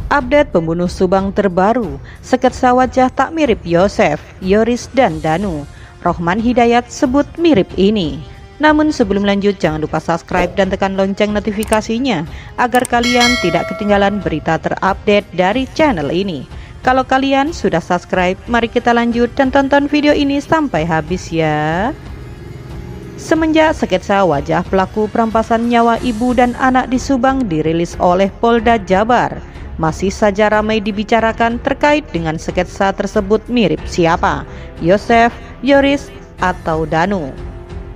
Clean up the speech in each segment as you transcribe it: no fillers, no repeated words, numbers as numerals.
Update pembunuh Subang terbaru, sketsa wajah tak mirip Yosef, Yoris dan Danu. Rohman Hidayat sebut mirip ini. Namun sebelum lanjut, jangan lupa subscribe dan tekan lonceng notifikasinya agar kalian tidak ketinggalan berita terupdate dari channel ini. Kalau kalian sudah subscribe, mari kita lanjut dan tonton video ini sampai habis ya. Semenjak sketsa wajah pelaku perampasan nyawa ibu dan anak di Subang dirilis oleh Polda Jabar, masih saja ramai dibicarakan terkait dengan sketsa tersebut mirip siapa, Yosef, Yoris, atau Danu.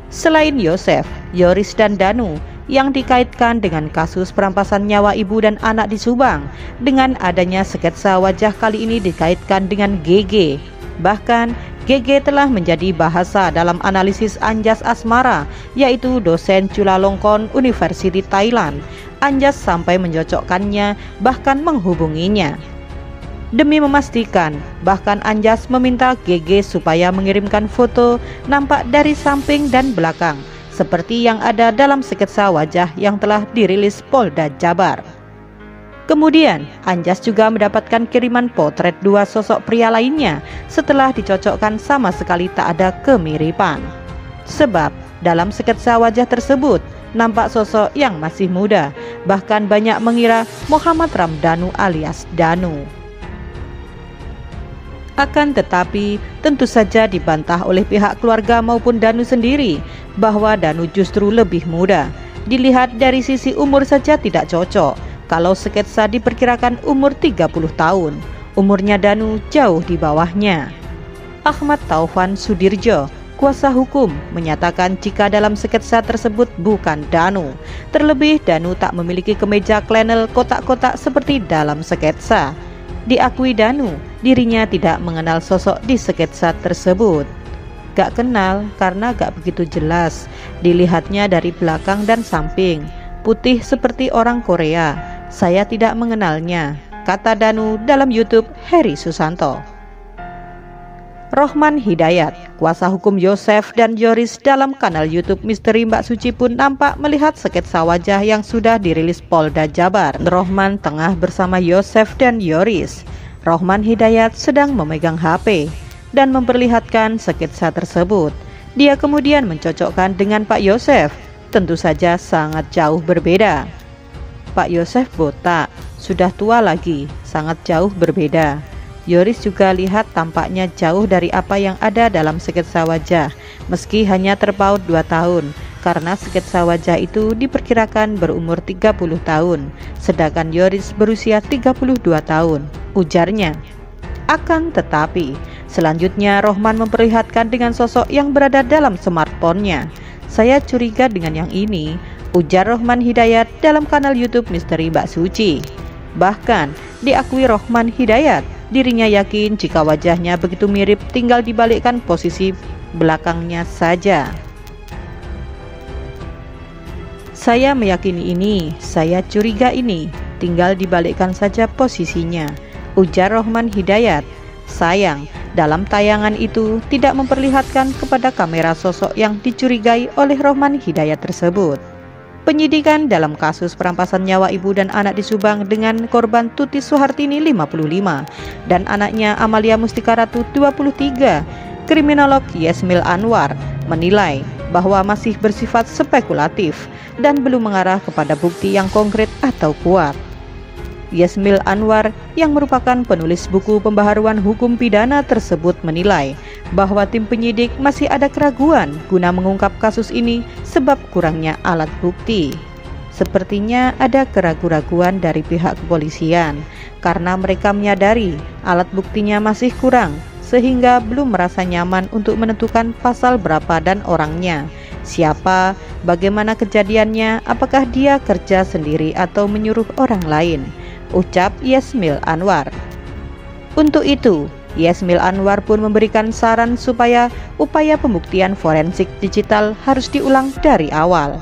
Selain Yosef, Yoris dan Danu yang dikaitkan dengan kasus perampasan nyawa ibu dan anak di Subang, dengan adanya sketsa wajah kali ini dikaitkan dengan GG. Bahkan GG telah menjadi bahasa dalam analisis Anjas Asmara, yaitu dosen Chulalongkorn University Thailand. Anjas sampai mencocokkannya, bahkan menghubunginya. Demi memastikan, bahkan Anjas meminta GG supaya mengirimkan foto nampak dari samping dan belakang, seperti yang ada dalam sketsa wajah yang telah dirilis Polda Jabar. Kemudian, Anjas juga mendapatkan kiriman potret dua sosok pria lainnya setelah dicocokkan sama sekali tak ada kemiripan. Sebab, dalam sketsa wajah tersebut, nampak sosok yang masih muda, bahkan banyak mengira Muhammad Ramdhanu alias Danu. Akan tetapi, tentu saja dibantah oleh pihak keluarga maupun Danu sendiri, bahwa Danu justru lebih muda. Dilihat dari sisi umur saja tidak cocok. Kalau sketsa diperkirakan umur 30 tahun, umurnya Danu jauh di bawahnya. Ahmad Taufan Sudirjo, kuasa hukum, menyatakan jika dalam sketsa tersebut bukan Danu. Terlebih Danu tak memiliki kemeja flanel kotak-kotak seperti dalam sketsa. Diakui Danu, dirinya tidak mengenal sosok di sketsa tersebut. Gak kenal karena gak begitu jelas, dilihatnya dari belakang dan samping. Putih seperti orang Korea. Saya tidak mengenalnya, kata Danu dalam YouTube Heri Susanto. Rohman Hidayat, kuasa hukum Yosef dan Yoris dalam kanal YouTube Misteri Mbak Suci pun nampak melihat sketsa wajah yang sudah dirilis Polda Jabar. Rohman tengah bersama Yosef dan Yoris. Rohman Hidayat sedang memegang HP dan memperlihatkan sketsa tersebut. Dia kemudian mencocokkan dengan Pak Yosef. Tentu saja sangat jauh berbeda. Pak Yosef botak, sudah tua lagi, sangat jauh berbeda. Yoris juga lihat tampaknya jauh dari apa yang ada dalam sketsa wajah, meski hanya terpaut 2 tahun, karena sketsa wajah itu diperkirakan berumur 30 tahun, sedangkan Yoris berusia 32 tahun, ujarnya. Akan tetapi, selanjutnya Rohman memperlihatkan dengan sosok yang berada dalam smartphone-nya. Saya curiga dengan yang ini, ujar Rohman Hidayat dalam kanal YouTube Misteri Mbak Suci. Bahkan, diakui Rohman Hidayat, dirinya yakin jika wajahnya begitu mirip tinggal dibalikkan posisi belakangnya saja. Saya meyakini ini, saya curiga ini, tinggal dibalikkan saja posisinya, ujar Rohman Hidayat. Sayang, dalam tayangan itu tidak memperlihatkan kepada kamera sosok yang dicurigai oleh Rohman Hidayat tersebut. Penyidikan dalam kasus perampasan nyawa ibu dan anak di Subang dengan korban Tuti Suhartini 55 dan anaknya Amalia Mustika Ratu 23, kriminolog Yesmil Anwar menilai bahwa masih bersifat spekulatif dan belum mengarah kepada bukti yang konkret atau kuat. Yesmil Anwar yang merupakan penulis buku pembaharuan hukum pidana tersebut menilai bahwa tim penyidik masih ada keraguan guna mengungkap kasus ini sebab kurangnya alat bukti. Sepertinya ada keraguan dari pihak kepolisian karena mereka menyadari alat buktinya masih kurang sehingga belum merasa nyaman untuk menentukan pasal berapa dan orangnya, siapa, bagaimana kejadiannya, apakah dia kerja sendiri atau menyuruh orang lain, ucap Yesmil Anwar. Untuk itu, Yesmil Anwar pun memberikan saran supaya upaya pembuktian forensik digital harus diulang dari awal.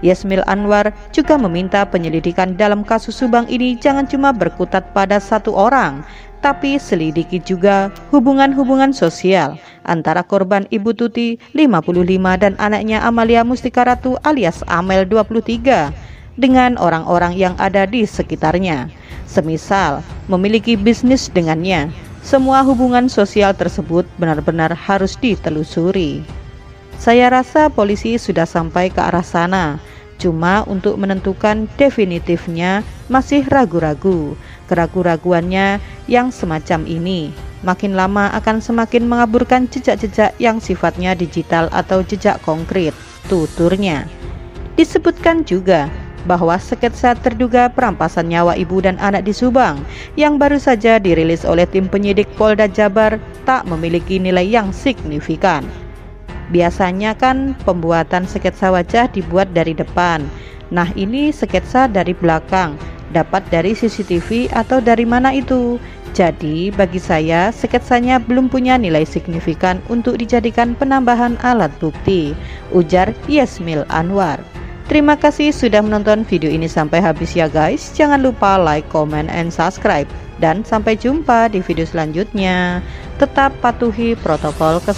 Yesmil Anwar juga meminta penyelidikan dalam kasus Subang ini jangan cuma berkutat pada satu orang, tapi selidiki juga hubungan-hubungan sosial antara korban Ibu Tuti 55 dan anaknya Amalia Mustika Ratu alias Amel 23 dengan orang-orang yang ada di sekitarnya. semisal memiliki bisnis dengannya. Semua hubungan sosial tersebut benar-benar harus ditelusuri. Saya rasa polisi sudah sampai ke arah sana, cuma untuk menentukan definitifnya masih ragu-ragu. Keraguan-raguannya yang semacam ini makin lama akan semakin mengaburkan jejak-jejak yang sifatnya digital atau jejak konkret, tuturnya. Disebutkan juga bahwa sketsa terduga perampasan nyawa ibu dan anak di Subang yang baru saja dirilis oleh tim penyidik Polda Jabar tak memiliki nilai yang signifikan. Biasanya kan pembuatan sketsa wajah dibuat dari depan. Nah, ini sketsa dari belakang, dapat dari CCTV atau dari mana itu. Jadi bagi saya sketsanya belum punya nilai signifikan untuk dijadikan penambahan alat bukti, ujar Yasmil Anwar. Terima kasih sudah menonton video ini sampai habis ya guys. Jangan lupa like, comment, and subscribe. Dan sampai jumpa di video selanjutnya. Tetap patuhi protokol kesehatan.